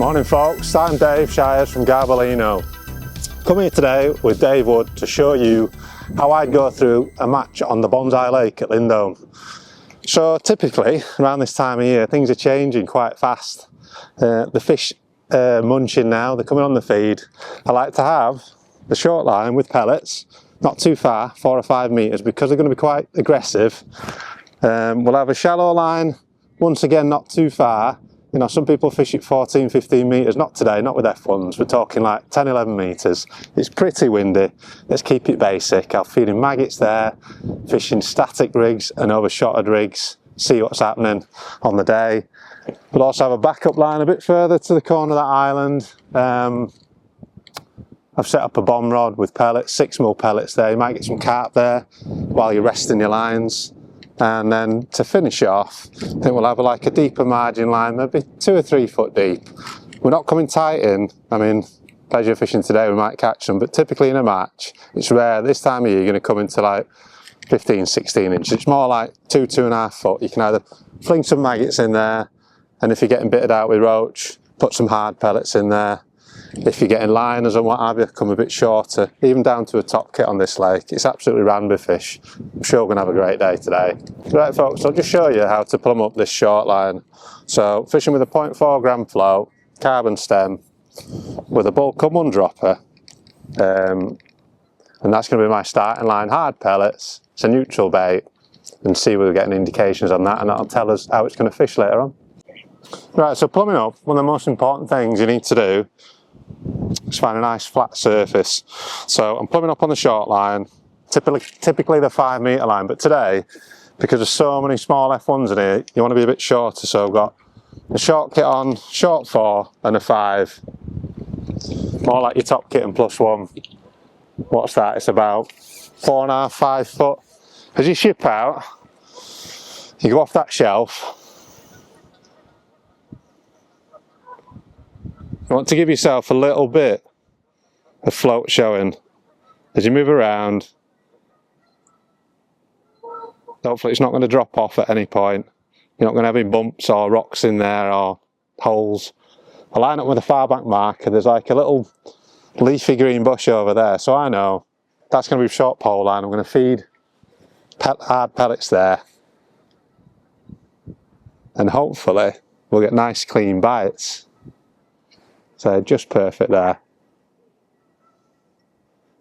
Morning folks, I'm Dave Shires from Garbolino. Come here today with Dave Wood to show you how I'd go through a match on the Bonsai Lake at Lindholme. So typically around this time of year things are changing quite fast. The fish are munching now, they're coming on the feed. I like to have the short line with pellets, not too far, 4 or 5 metres, because they're going to be quite aggressive. We'll have a shallow line, once again not too far. You know, some people fish at 14, 15 metres, not today, not with F1s, we're talking like 10, 11 metres. It's pretty windy, let's keep it basic. I'll feed in maggots there, fishing static rigs and overshotted rigs, see what's happening on the day. We'll also have a backup line a bit further to the corner of that island. I've set up a bomb rod with pellets, 6mm pellets there, you might get some carp there while you're resting your lines. And then to finish off, I think we'll have like a deeper margin line, maybe 2 or 3 foot deep. We're not coming tight in. I mean, pleasure fishing today, we might catch them, but typically in a match, it's rare. This time of year, you're going to come into like 15, 16 inches. It's more like 2, 2.5 foot. You can either fling some maggots in there, and if you're getting bitted out with roach, put some hard pellets in there. If you're getting liners and what have you, come a bit shorter, even down to a top kit on this lake. It's absolutely rammed with fish. I'm sure we're going to have a great day today. Right folks, I'll just show you how to plumb up this short line. So fishing with a 0.4 gram float, carbon stem, with a bulk 1 dropper. And that's going to be my starting line, hard pellets, it's a neutral bait, and see whether we're getting indications on that, and that'll tell us how it's going to fish later on. Right, so plumbing up, one of the most important things you need to do is find a nice flat surface. So I'm plumbing up on the short line, typically the 5 metre line, but today, because there's so many small F1s in here, you want to be a bit shorter, so I've got a short kit on, short 4 and a 5. More like your top kit and +1. What's that? It's about 4.5, 5 foot. As you ship out, you go off that shelf. You want to give yourself a little bit of float showing as you move around. Hopefully it's not going to drop off at any point. You're not going to have any bumps or rocks in there or holes. I line up with a far back marker. There's like a little leafy green bush over there, so I know that's going to be a short pole line. I'm going to feed hard pellets there, and hopefully we'll get nice clean bites. So just perfect there.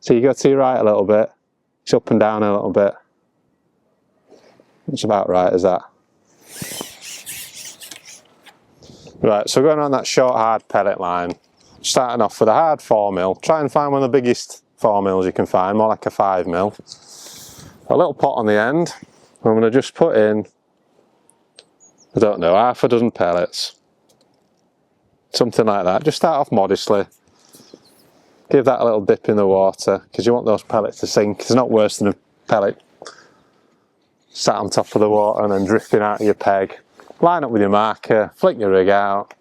So you go to your right a little bit, it's up and down a little bit. It's about right as that. Right, so going on that short hard pellet line, starting off with a hard 4mm. Try and find one of the biggest 4mm you can find, more like a 5mm. A little pot on the end. I'm going to just put in, I don't know, half a dozen pellets. Something like that. Just start off modestly. Give that a little dip in the water, because you want those pellets to sink. It's not worse than a pellet sat on top of the water and then drifting out of your peg. Line up with your marker, flick your rig out.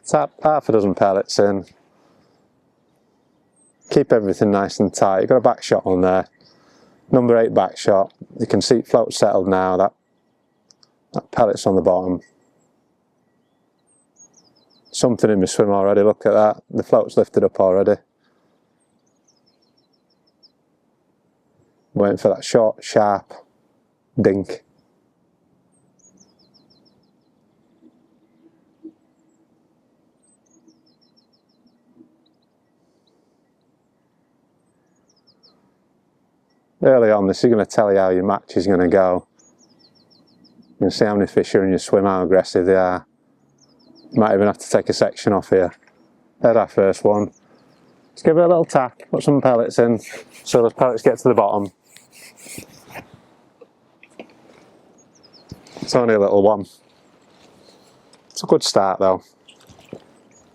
Tap half a dozen pellets in. Keep everything nice and tight. You've got a back shot on there. Number 8 back shot. You can see float settled now, that pellet's on the bottom. Something in my swim already, look at that. The float's lifted up already. Waiting for that short, sharp dink. Early on, this is going to tell you how your match is going to go. You can see how many fish are in your swim, how aggressive they are. You might even have to take a section off here. There's our first one. Just give it a little tap, put some pellets in, so those pellets get to the bottom. It's only a little one. It's a good start though.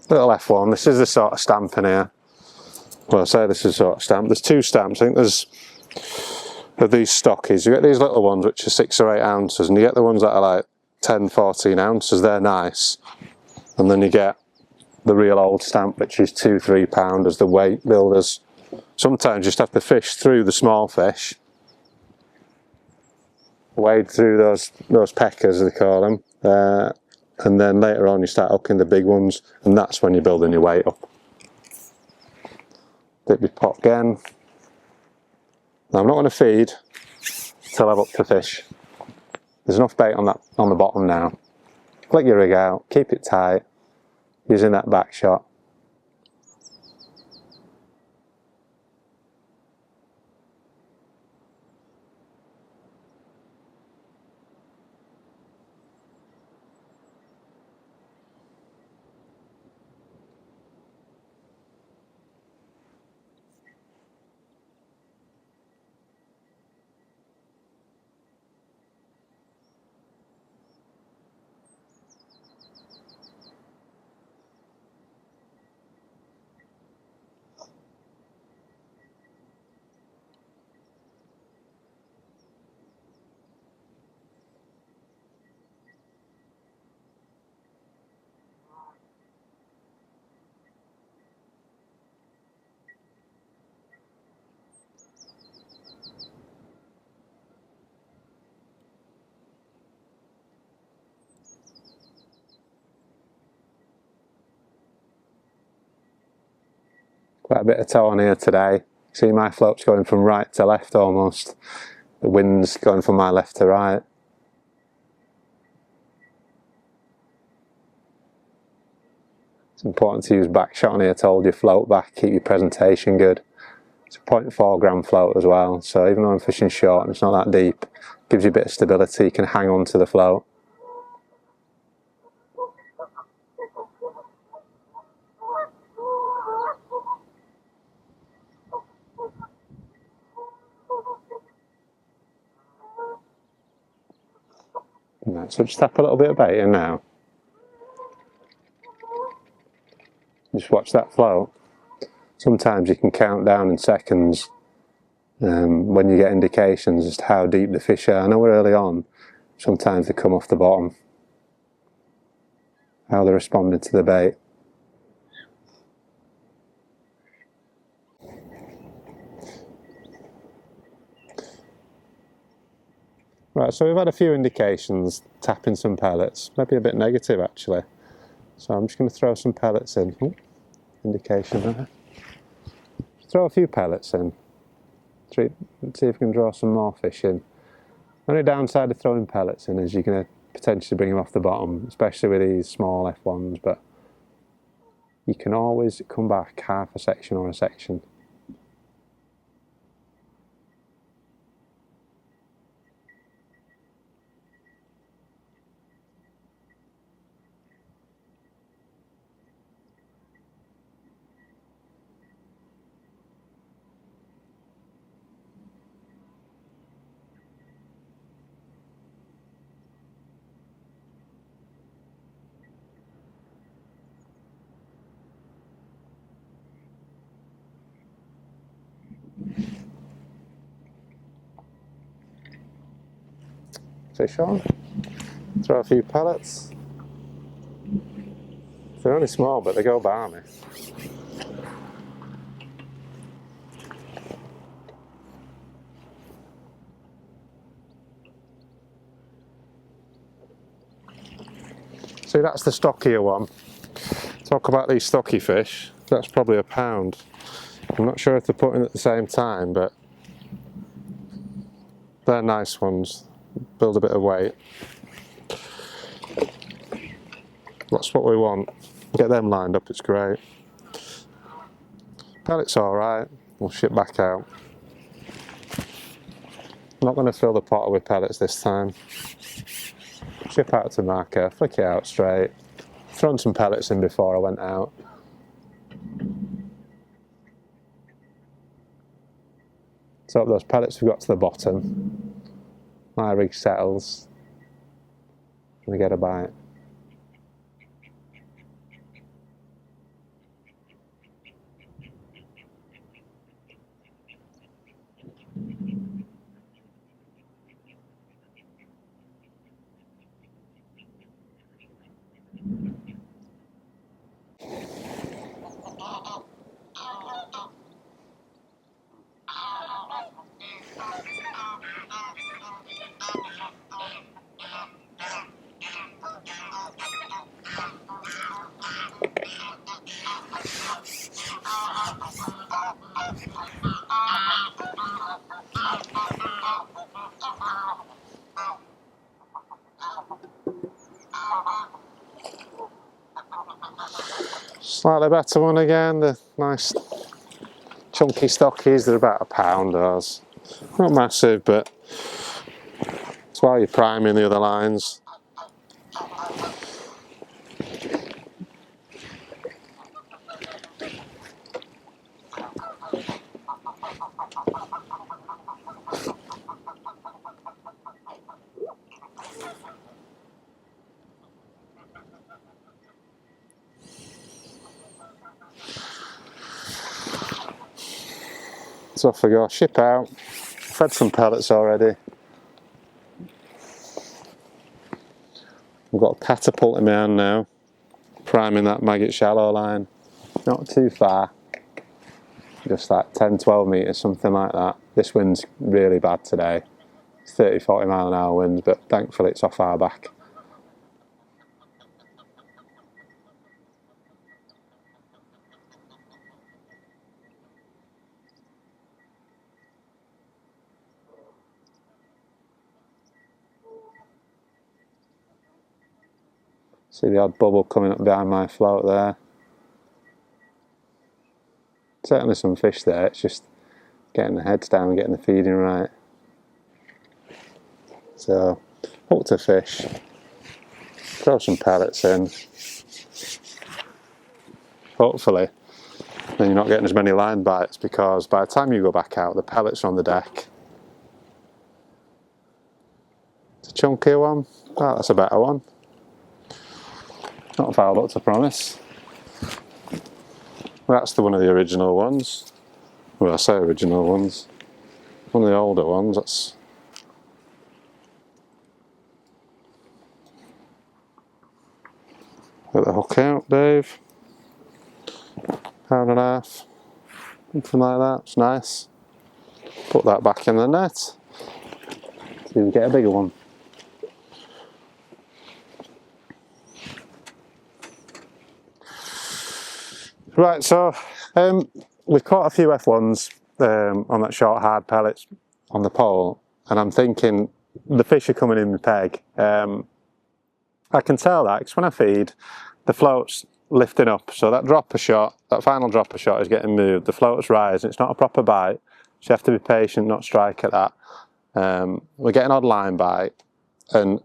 Little F1, this is the sort of stamp in here. Well, I say this is a sort of stamp. There's 2 stamps, I think there's of these stockies. You get these little ones which are 6 or 8 ounces, and you get the ones that are like 10, 14 ounces, they're nice. And then you get the real old stamp which is 2, 3 pounders, the weight builders. Sometimes you just have to fish through the small fish wade through those peckers, they call them, and then later on you start hooking the big ones, and that's when you're building your weight up. Dip your pot again. Now I'm not going to feed till I've hooked the fish. There's enough bait on the bottom now. Flick your rig out, keep it tight, using that back shot. Quite a bit of tow on here today. See my float's going from right to left almost. The wind's going from my left to right. It's important to use back shot on here to hold your float back, keep your presentation good. It's a 0.4 gram float as well, so even though I'm fishing short and it's not that deep, it gives you a bit of stability, you can hang on to the float. Right, so just tap a little bit of bait in now. Just watch that float. Sometimes you can count down in seconds when you get indications as to how deep the fish are. I know we're early on, sometimes they come off the bottom. How they're responding to the bait. Right, so we've had a few indications, tapping some pellets, maybe a bit negative actually. So I'm just going to throw some pellets in. Ooh, indication there. Throw a few pellets in. See if we can draw some more fish in. The only downside of throwing pellets in is you're going to potentially bring them off the bottom, especially with these small F1s, but you can always come back half a section or a section. Fish on, throw a few pellets. They're only small, but they go balmy. See, that's the stockier one. Talk about these stocky fish, that's probably a pound. I'm not sure if they're put in at the same time, but they're nice ones. Build a bit of weight. That's what we want. Get them lined up, it's great. Pellet's alright, we'll ship back out. I'm not going to fill the pot with pellets this time. Ship out to marker, flick it out straight. Thrown some pellets in before I went out. So those pellets have got to the bottom. My rig settles. We get a bite. Slightly better one again, the nice chunky stockies, they're about £1 those. Not massive, but it's while you're priming the other lines. So off we go, ship out. Fed some pellets already. I've got a catapult in my hand now, priming that maggot shallow line. Not too far, just like 10-12 metres, something like that. This wind's really bad today. 30-40 mile an hour winds, but thankfully it's off our back. See the odd bubble coming up behind my float there. Certainly some fish there, it's just getting the heads down and getting the feeding right. So, hooked a fish, throw some pellets in. Hopefully, then you're not getting as many line bites, because by the time you go back out, the pellets are on the deck. It's a chunkier one. Oh, that's a better one. Not fouled up to promise. Well, that's one of the original ones. Well, I say original ones. One of the older ones. That's get the hook out, Dave. £1.5. Something like that. It's nice. Put that back in the net. See if we get a bigger one. Right, so we've caught a few F1s on that short hard pellets on the pole, and I'm thinking the fish are coming in the peg. I can tell that because when I feed, the float's lifting up, so that dropper shot, that final dropper shot is getting moved, the float's rising, it's not a proper bite, so you have to be patient, not strike at that. We're getting odd line bite, and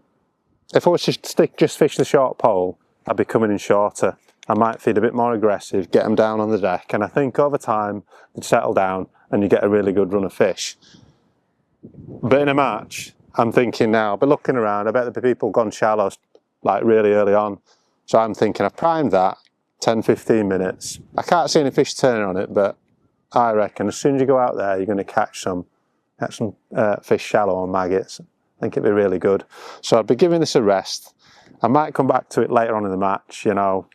if I was to just fish the short pole, I'd be coming in shorter. I might feed a bit more aggressive, get them down on the deck, and I think over time they'd settle down and you get a really good run of fish. But in a match, I'm thinking now, but looking around, I bet there'll be people gone shallow like really early on. So I'm thinking I've primed that 10-15 minutes. I can't see any fish turning on it, but I reckon as soon as you go out there, you're going to catch some fish shallow on maggots. I think it'd be really good. So I'd be giving this a rest. I might come back to it later on in the match, you know,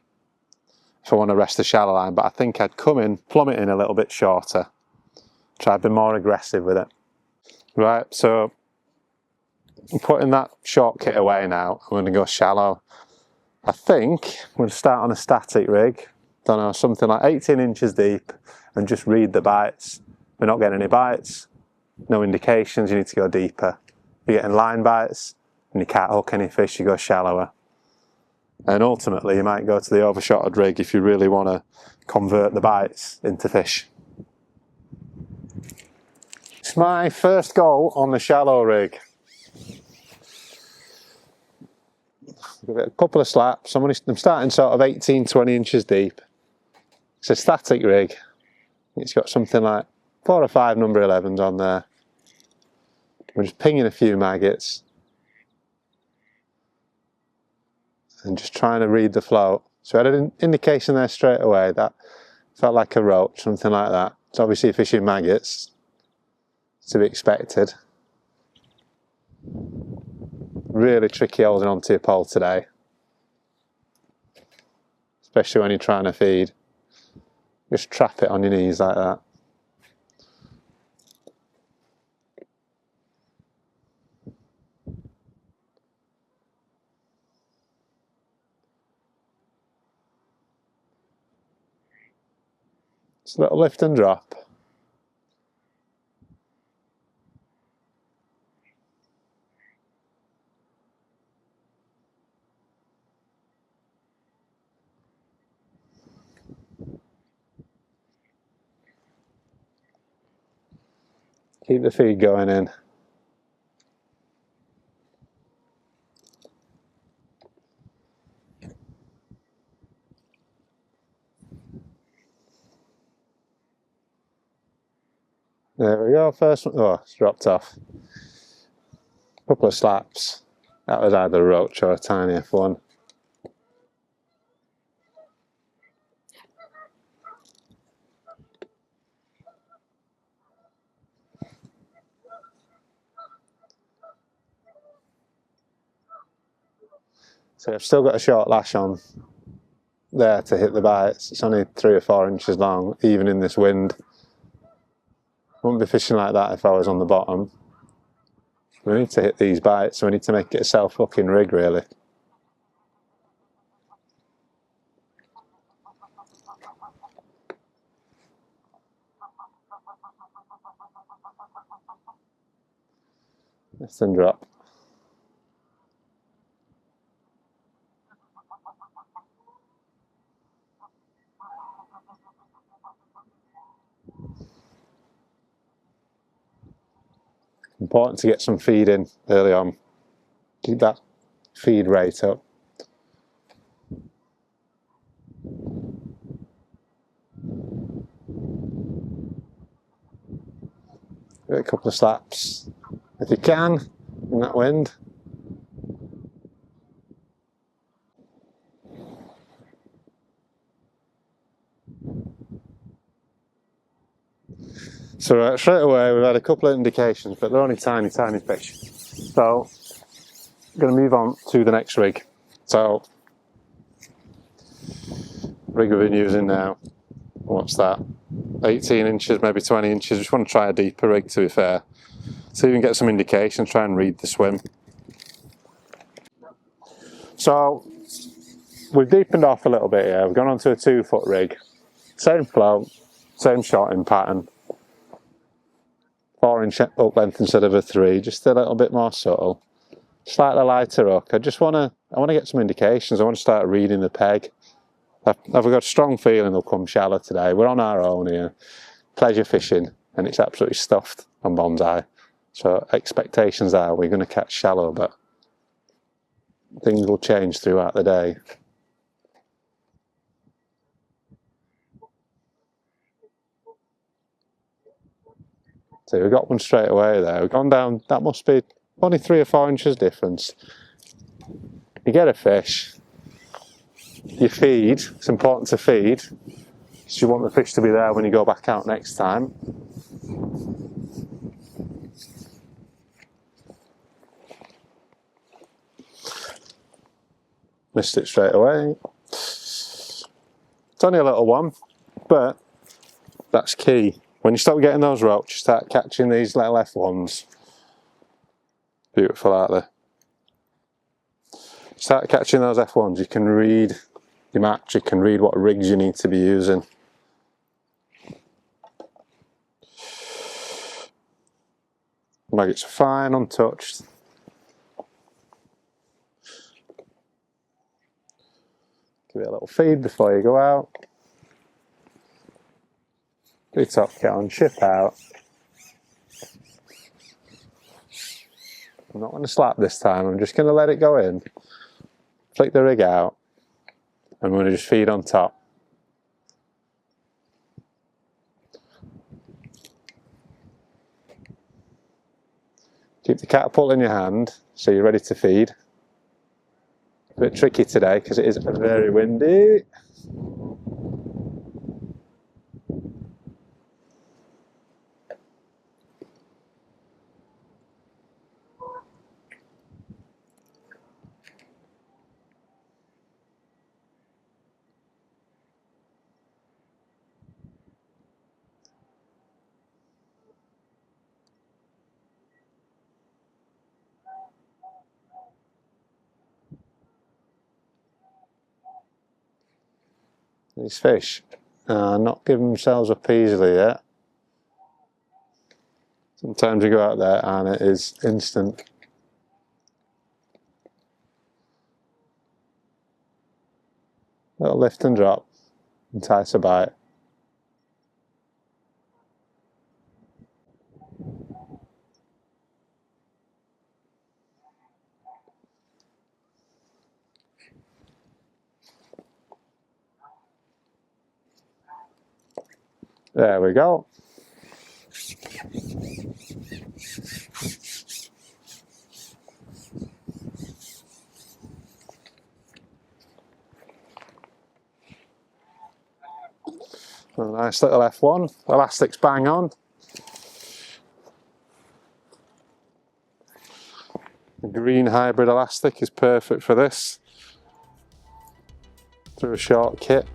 if I want to rest the shallow line, but I think I'd come in, plumb it in a little bit shorter, try to be more aggressive with it. Right, so I'm putting that short kit away now. I'm going to go shallow. I think I'm going to start on a static rig, don't know, something like 18 inches deep, and just read the bites. We're not getting any bites, no indications, you need to go deeper. If you're getting line bites and you can't hook any fish, you go shallower. And ultimately, you might go to the overshotted rig if you really want to convert the bites into fish. It's my first goal on the shallow rig. Give it a couple of slaps. I'm starting sort of 18-20 inches deep. It's a static rig. It's got something like 4 or 5 number 11s on there. We're just pinging a few maggots. And just trying to read the float. So I had an indication there straight away that felt like a roach, something like that. It's obviously fishing maggots, to be expected. Really tricky holding onto your pole today, especially when you're trying to feed. Just trap it on your knees like that. Just a little lift and drop. Keep the feed going in. There we go, first one. Oh, it's dropped off. Couple of slaps. That was either a roach or a tiny F1. So I've still got a short lash on there to hit the bites. It's only 3 or 4 inches long, even in this wind. Wouldn't be fishing like that if I was on the bottom. We need to hit these bites, so we need to make it a self-hooking rig, really. Lift and drop. Important to get some feed in early on. Keep that feed rate up. Give it a couple of slaps if you can in that wind. So straight away we've had a couple of indications, but they're only tiny, tiny fish. So I'm going to move on to the next rig. So rig we've been using now, what's that? 18 inches, maybe 20 inches. Just want to try a deeper rig, to be fair. So you can get some indications, try and read the swim. So we've deepened off a little bit here. We've gone on to a 2-foot rig. Same float, same shotting pattern. 4-inch hook length instead of a 3, just a little bit more subtle. Slightly lighter hook. I want to get some indications. I want to start reading the peg. I've got a strong feeling they'll come shallow today. We're on our own here, pleasure fishing, and it's absolutely stuffed on bonsai. So expectations are we're going to catch shallow, but things will change throughout the day. So we got one straight away there. We've gone down, that must be only 3 or 4 inches difference. You get a fish, you feed, it's important to feed, because you want the fish to be there when you go back out next time. Missed it straight away. It's only a little one, but that's key. When you start getting those roach, you start catching these little F1s. Beautiful, aren't they? Start catching those F1s, you can read your match, you can read what rigs you need to be using. Maggots are fine, untouched. Give it a little feed before you go out. Do top count, ship out. I'm not going to slap this time, I'm just going to let it go in. Flick the rig out. I'm going to just feed on top. Keep the catapult in your hand so you're ready to feed. A bit tricky today because it is very windy. These fish are not giving themselves up easily yet. Sometimes you go out there and it is instant. Little lift and drop, entice a bite. There we go. A nice little F1, elastic's bang on. The green hybrid elastic is perfect for this. Through a short kit.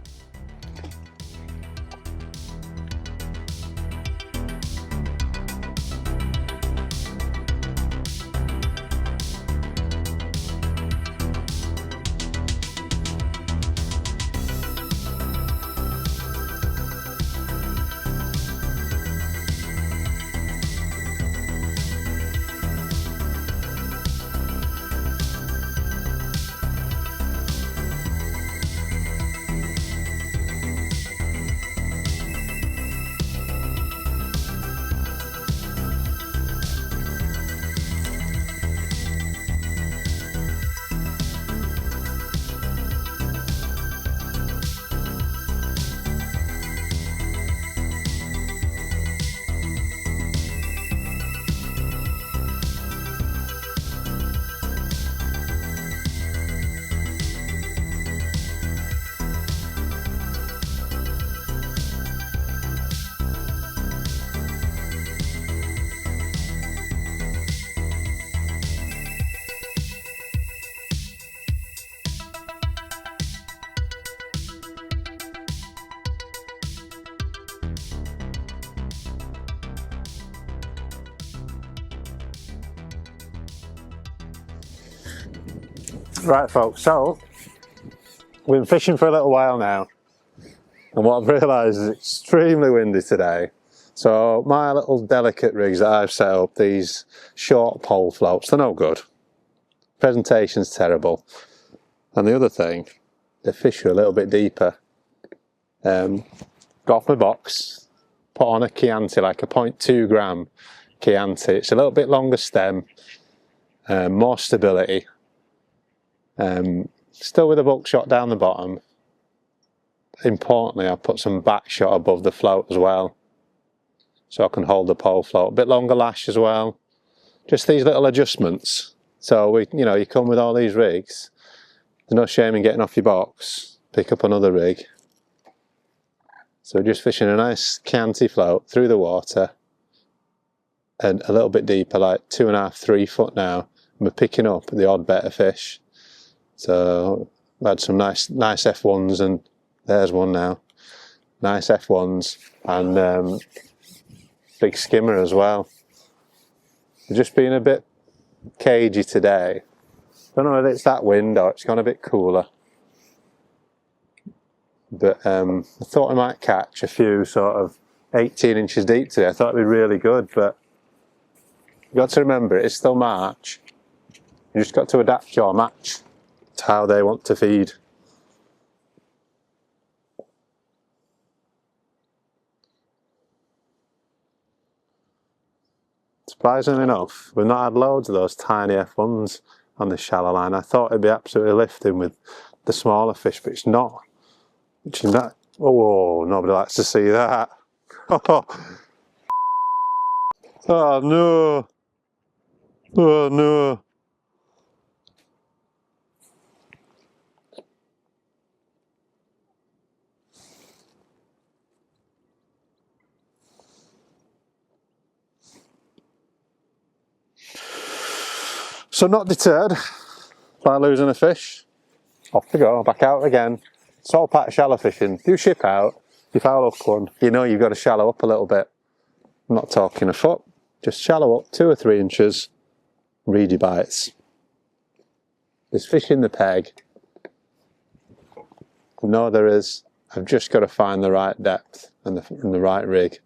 Right folks, so we've been fishing for a little while now, and what I've realised is it's extremely windy today. So my little delicate rigs that I've set up, these short pole floats, they're no good. Presentation's terrible. And the other thing, the fish are a little bit deeper. Got off my box, put on a Chianti, like a 0.2 gram Chianti. It's a little bit longer stem, more stability. Still with a buckshot down the bottom. Importantly, I've put some back shot above the float as well, so I can hold the pole float. A bit longer lash as well. Just these little adjustments. So you come with all these rigs. There's no shame in getting off your box. Pick up another rig. So we're just fishing a nice Chianti float through the water, and a little bit deeper, like 2.5, 3 foot now. And we're picking up the odd better fish. So I had some nice F1s, and there's one now. Nice F1s and big skimmer as well. Just being a bit cagey today. Don't know whether it's that wind or it's gone a bit cooler. But I thought I might catch a few sort of 18 inches deep today. I thought it'd be really good, but you've got to remember it's still March. You just got to adapt your match to how they want to feed. Surprisingly enough, we've not had loads of those tiny F1s on the shallow line. I thought it'd be absolutely lifting with the smaller fish, but it's not. Which is not. Oh, nobody likes to see that. Oh no. Oh no. So not deterred by losing a fish, off we go, back out again. It's all part of shallow fishing. You ship out, you foul hook one, you know you've got to shallow up a little bit. I'm not talking a foot, just shallow up 2 or 3 inches, read your bites. There's fish in the peg. I know there is. I've just got to find the right depth and the right rig,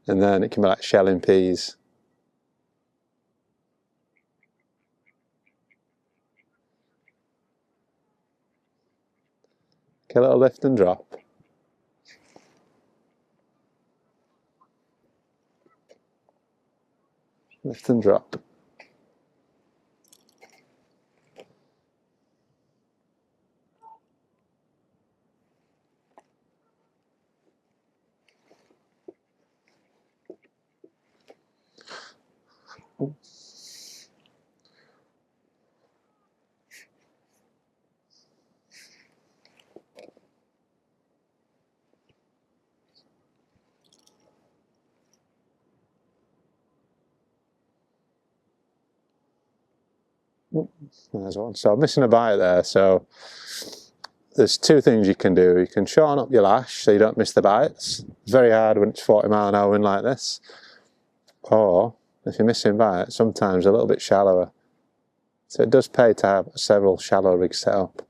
and then it can be like shelling peas. Get a little lift and drop. Lift and drop. There's one. So I'm missing a bite there. So there's two things you can do. You can shorten up your lash so you don't miss the bites. It's very hard when it's 40 mile an hour wind like this. Or if you're missing bites, sometimes a little bit shallower. So it does pay to have several shallow rigs set up.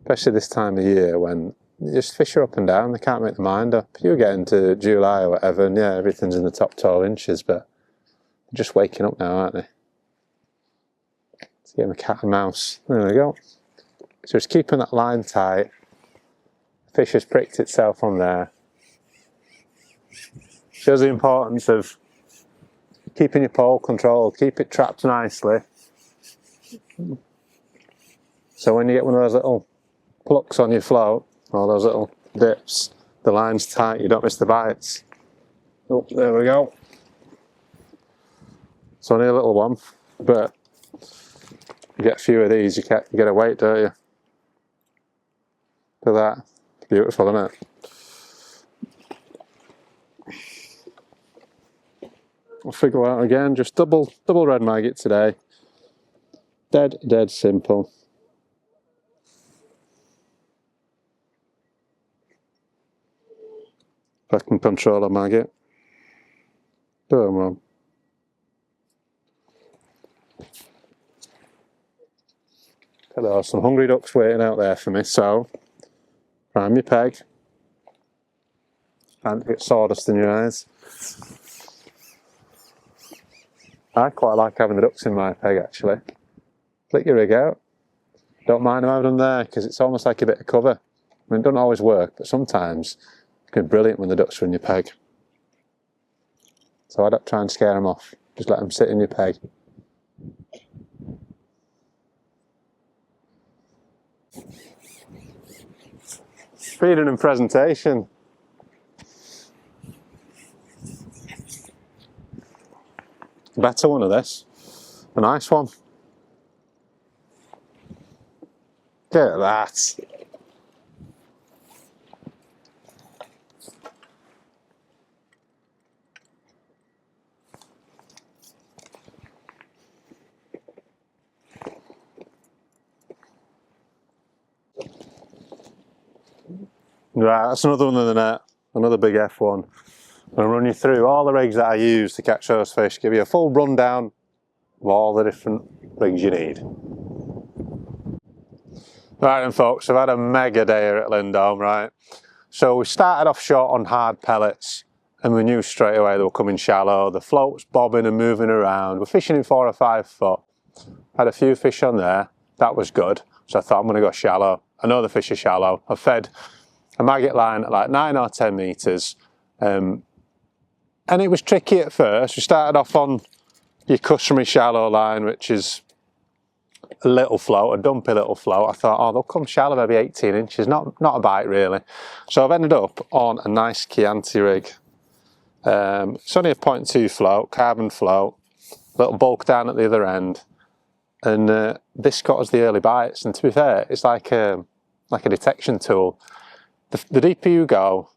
Especially this time of year when you just fish are up and down, they can't make their mind up. You get into July or whatever, and yeah, everything's in the top 12 inches, but they're just waking up now, aren't they? Let's get them a cat and mouse. There we go. So it's keeping that line tight. The fish has pricked itself on there. Shows the importance of keeping your pole controlled, keep it trapped nicely. So when you get one of those little plucks on your float, or those little dips, the line's tight, you don't miss the bites. Oh, there we go. It's only a little one, but you get a few of these, you get a weight, don't you? Look at that. Beautiful, isn't it? I'll figure out again, just double red maggot today. Dead simple. If I can control a maggot. Boom, well. Hello, some hungry ducks waiting out there for me, so prime your peg. And get sawdust in your eyes. I quite like having the ducks in my peg actually. Flick your rig out. Don't mind them having them there because it's almost like a bit of cover. I mean, it doesn't always work, but sometimes it can be brilliant when the ducks are in your peg. So I don't try and scare them off. Just let them sit in your peg. Feeding and presentation. Better one of this. A nice one. Look at that. Right, that's another one in the net. Another big F1. I'll run you through all the rigs that I use to catch those fish, give you a full rundown of all the different rigs you need. Right then folks, I've had a mega day here at Lindholme, right? So we started off short on hard pellets and we knew straight away they were coming shallow. The float's bobbing and moving around. We're fishing in 4 or 5 foot. Had a few fish on there, that was good. So I thought I'm gonna go shallow. I know the fish are shallow. I fed a maggot line at like 9 or 10 metres. And it was tricky at first. We started off on your customary shallow line, which is a little float, a dumpy little float. I thought, oh, they'll come shallow, maybe 18 inches, not a bite really. So I've ended up on a nice Chianti rig. It's only a 0.2 float, carbon float, little bulk down at the other end. And this got us the early bites. And to be fair, it's like a detection tool. The deeper you go,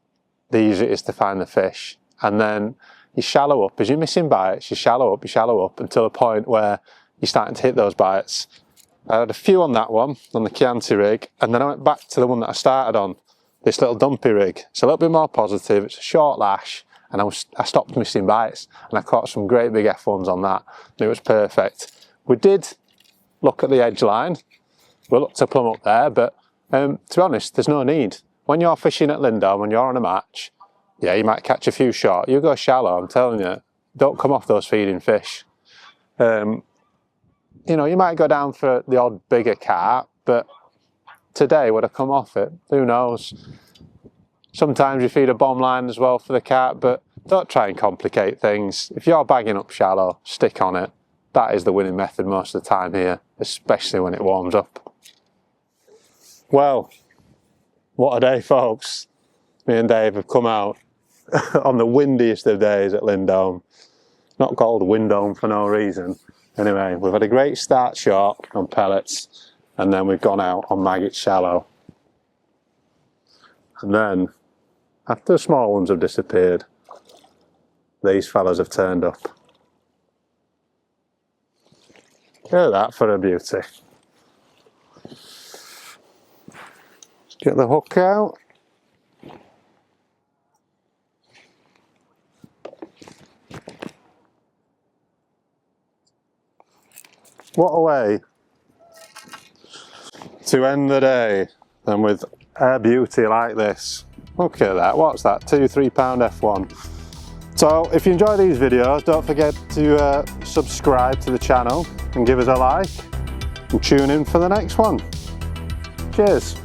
the easier it is to find the fish. And then you shallow up. As you're missing bites, you shallow up until a point where you're starting to hit those bites. I had a few on that one, on the Chianti rig, and then I went back to the one that I started on, this little dumpy rig. It's a little bit more positive, it's a short lash, and I stopped missing bites, and I caught some great big F1s on that, and it was perfect. We did look at the edge line, we looked to plumb up there, but to be honest, there's no need. When you're fishing at Lindholme, when you're on a match, yeah, you might catch a few short. You go shallow, I'm telling you, don't come off those feeding fish. You know, you might go down for the odd bigger carp, but today would I come off it? Who knows? Sometimes you feed a bomb line as well for the carp, but don't try and complicate things. If you're bagging up shallow, stick on it. That is the winning method most of the time here, especially when it warms up. Well, what a day, folks. Me and Dave have come out on the windiest of days at Lindholme. Not called Windholme for no reason. Anyway, we've had a great start shot on pellets, and then we've gone out on maggot shallow. And then, after the small ones have disappeared, these fellas have turned up. Look at that for a beauty. Let's get the hook out. What a way to end the day than with a beauty like this. Look at that, what's that, 2-3 pound F1. So if you enjoy these videos, don't forget to subscribe to the channel and give us a like, and tune in for the next one. Cheers.